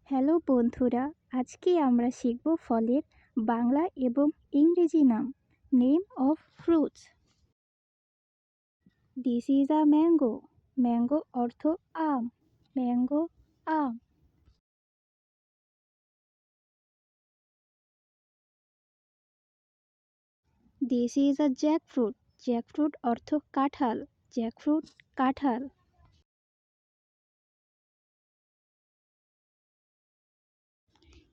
Hello বন্ধুরা, আজকে আমরা শিখব ফলের বাংলা এবং ইংরেজি নাম। Name of fruits. This is a mango. Mango অর্থ আম। ম্যাঙ্গো, আম। This is a jackfruit. Jackfruit অর্থ কাঁঠাল। জ্যাকফ্রুট, কাঁঠাল।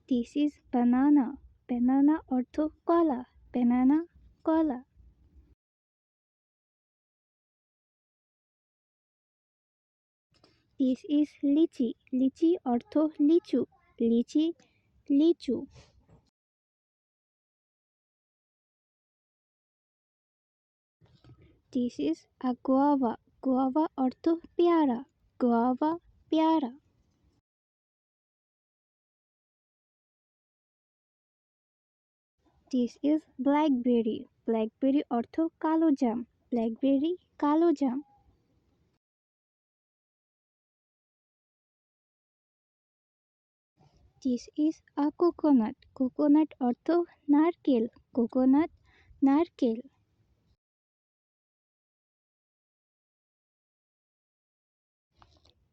দিস ইজ বানানা। বানানা অর্থ কলা। বানানা, কলা। দিস ইজ লিচি। লিচি অর্থ লিচু। লিচি, লিচু। This is a guava. Guava অর্থ পেয়ারা। গুয়াভা, পেয়ারা। This is blackberry. ব্ল্যাকবেরি অর্থ কালো জাম। ব্ল্যাকবেরি, কালো জাম। This is a coconut. Coconut অর্থ নারকেল। কোকোনাট, নারকেল।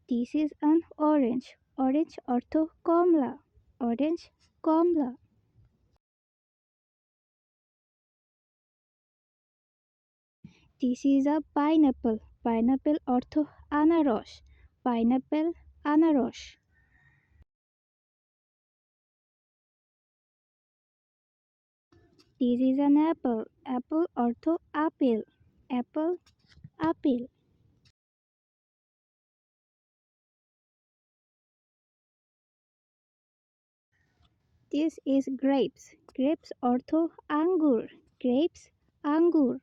This is an orange. Orange অর্থ কমলা। অরেঞ্জ, কমলা। This is a pineapple. Pineapple অর্থ আনারস। পাইনঅ্যাপল, আনারস। This is an apple. Apple অর্থ আপেল। অ্যাপল, আপেল। This is grapes. গ্রেপস অর্থ আঙ্গুর। গ্রেপস, আঙ্গুর।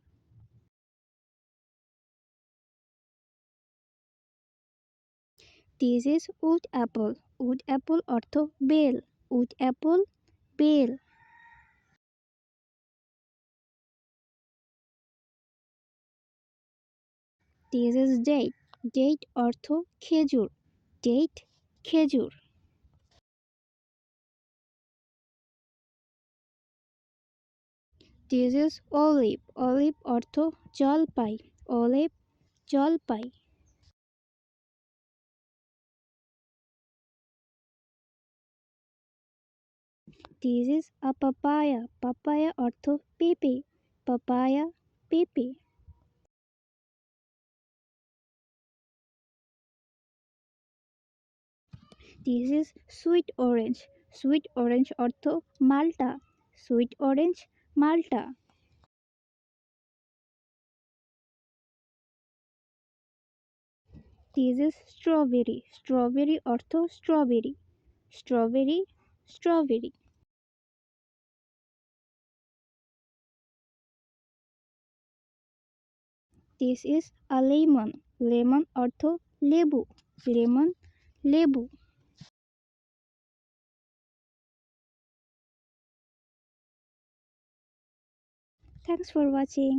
This is wood apple. Wood apple অর্থ বেল। উড অ্যাপল, বেল। This is date. ডেট অর্থ খেজুর। ডেট, খেজুর। This is olive. অলিভ অর্থ জলপাই। অলিভ, জলপাই। This is a papaya. Papaya অর্থ পেঁপে। পাপায়া, পেঁপে। This is sweet orange. Sweet orange অর্থ মাল্টা। সুইট অরেঞ্জ, মাল্টা। This is strawberry. স্ট্রবেরি অর্থ strawberry. Strawberry, strawberry. This is a lemon. Lemon অর্থ লেবু। লেমন, লেবু। Thanks for watching.